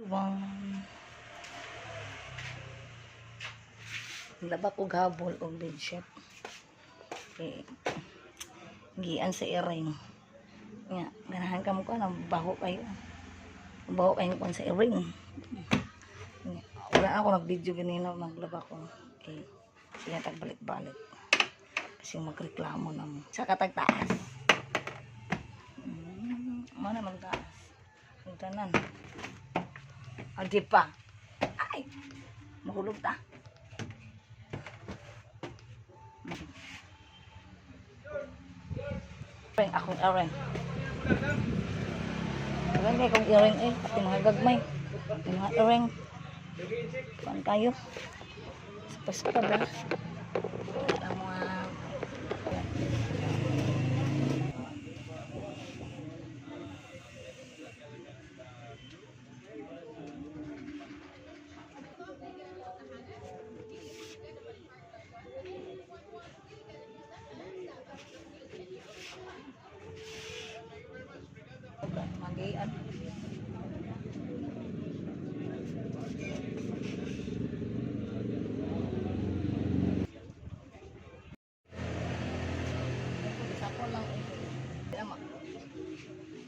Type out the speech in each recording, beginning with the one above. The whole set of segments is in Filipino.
one. Laba ko gabol o bedsheet. Okay. Gian sa iring. Nga, ganahan ka mo ko na baho kayo. Baho kayo kung sa iring. Wala ako nag-video ganina, maglaba ko. Okay. Siya tagbalik-balik. Kasi magreklamo na mo. Sa katagtaas. Mana magtaas. Ang tanan. Adi pa. Ay! Mahulog ta. Akong earring. Maganda akong earring eh. Pati mga gagmay. Mga earring. Kuan kayo. Sapa-sapa ba? Ang mga... Magian. Sako lang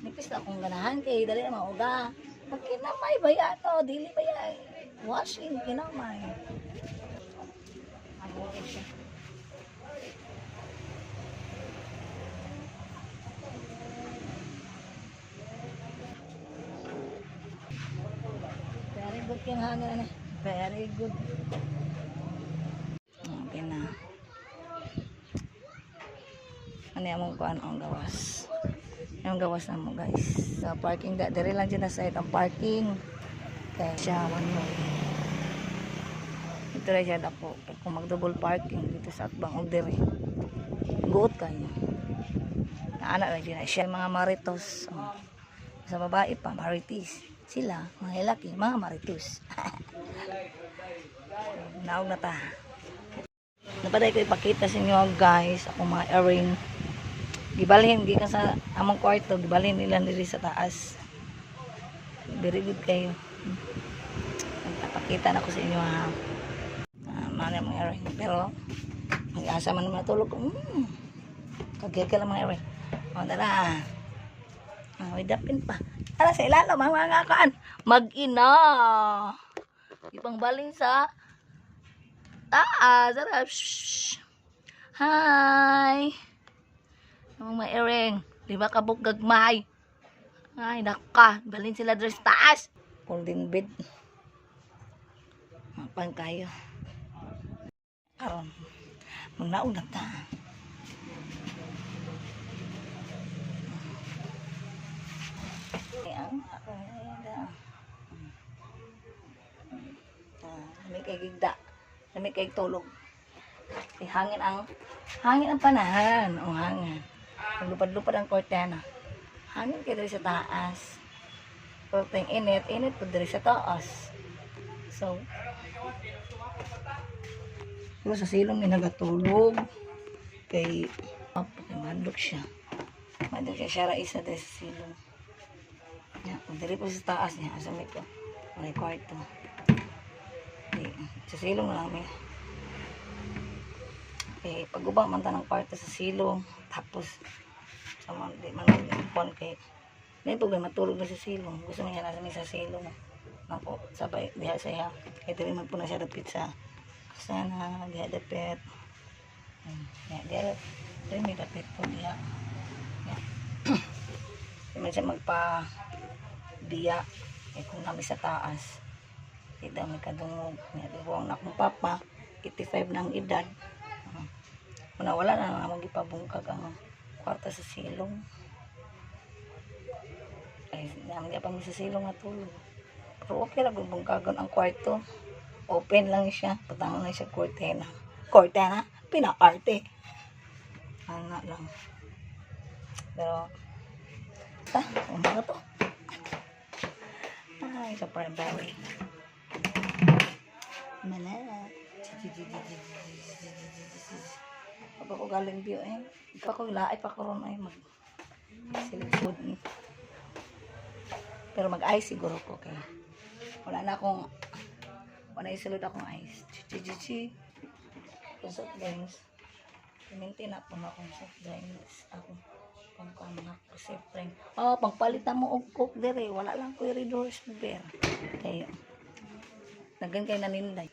nipis na akong ganahan kay dali na mauga. Pag kinamay ba yan o? Dili ba yan? Washing, kinamay. Ako siya. Very good kinahanglan eh. Very good. Okay na. Ano yung kuan ang gawas? Yung gawas na mo guys. Sa parking da, dire lang dyan na side ang parking. Kaya siya mo. Ito rin dyan ako. Kung mag-double parking dito sa atbang o dire. Guot kayo. Naanak lang dyan. Siya mga maritos. Sa babae pa, maritis. Sila, mga lalaki, mga maritos. Naog na ta. Napaday ko ipakita sa inyo guys. Ako mga earring. Gibalhin gikan sa among kwarto, gibalhin nila diri sa taas. Very good kayo. Nagpapakita na ko sa inyo ha. Mga earring. Pero mag-asa man matulog. Kagigil ang mga earring. O tara. May dapin pa. Tara sa ilalo mga kaan. Mag-ina. Ibang baling sa taas. Tara. Hi. Mga earring, di ba kabuk gagmay? Ay, naka, balin sila dress taas. Folding bed. Mapan kayo. Karon, magnaon na ta. Ayan, ako na. Lamig kay gigda. Lamig kay tulog. Hangin ang panahan. O hangin. Lupad-lupad ang kortena. Hangin kayo sa taas. Pero init po diri sa taas. So, sa silong may nagatulog. Kay madlok siya. Madlok siya. Siya isa diri sa silong. Diri po sa taas niya. Asamit ko. May kwarto. Sa silong lang may. Okay, pag-ubang man ng kwarto sa silong. Tapos, di man pon kay may problema matulog na sa silong. Gusto niya nasa sa silong. Nako, sabay diha siya. Kay diri man po na siya dapit sa sana diha dapit. Diha diri may dapit po diha. Di man siya magpa diya kung nami sa taas. Di daw may kadungog. Di buwang na akong papa 85 na ang edad. Wala na namang ipabungkag ang kwarta sa silong. Ay, naman niya pa sa silong na tulog. Pero okay lang bungkagan ang kwarto. Open lang siya. Patangan lang siya kortena. Kortena? Pinaarte. Ano lang. Pero, ano na to? Ay, sa primary. Manala. Pag ako galing view eh. Pag ako laay pa ko ron ay mag-silipod. Pero mag-ice siguro ko kay Wala na akong, wala isulod akong ice. Chichi. Kung soft drinks. Maintain na po na akong soft drinks. Ako, pang mga siyempre. Oh, pagpalitan mo og coke dire. Wala lang ko i-redoors beer. Kaya, nagan kay naninday.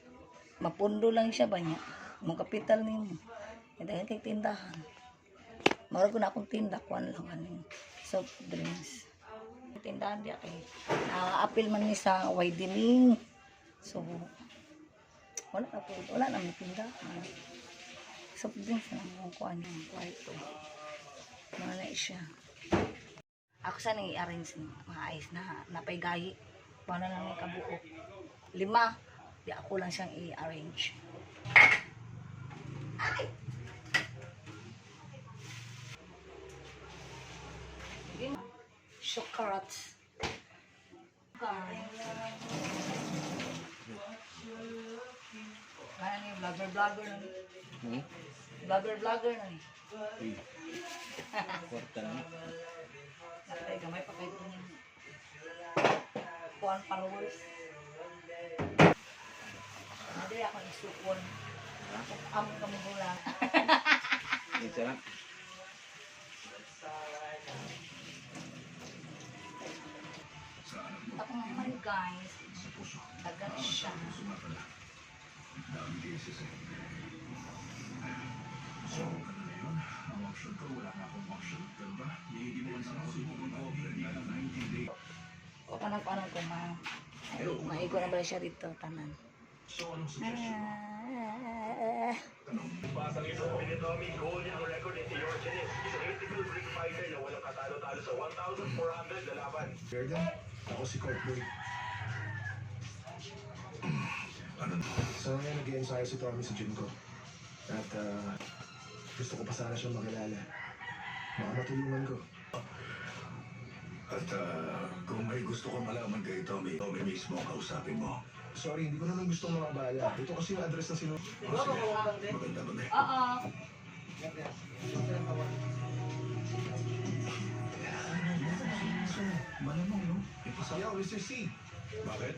Mapundo lang siya ba niya? Mong kapital niyo. Dahil kay tindahan. Mara ko na akong tinda. Kuhan lang kanin. Soft drinks. Tindahan diya kay apil man ni sa widening. So, wala na po. Wala na may tindahan. Soft drinks na lang kuhan yung kwarto. Mga na siya. Ako sana i-arrange mga ice na napaygayi. Paano lang may kabuo. 5. Di ako lang siyang i-arrange. Ay! Chocolate. Ano ni vlogger na ni? Vlogger na ni? Kwarta na. Natay gamay pa kayo niya. Kuhan followers. Hindi ako isukon. Amo kami bulan. Ito na. Ako naman guys. Tagal siya. O panang ko maigo na ba siya dito tanan. Pasang ito, Pinitomi, goal niya ang record ni Orchinis. Isang critical Greek fighter na walang katalo-talo sa 1,400 na laban. Jordan, ako si Court Boy. Sa ngayon nag-i-ensayo si Tommy sa gym ko. At gusto ko pa sana siyang makilala. Baka matulungan ko. At kung may gusto ko malaman kay Tommy, Tommy mismo ang kausapin mo. Sorry, hindi ko naman gustong makabala. Ito kasi yung address na Sige, maganda ba, eh? Oo. Malamang, no? Yo, Mr. C. Bakit?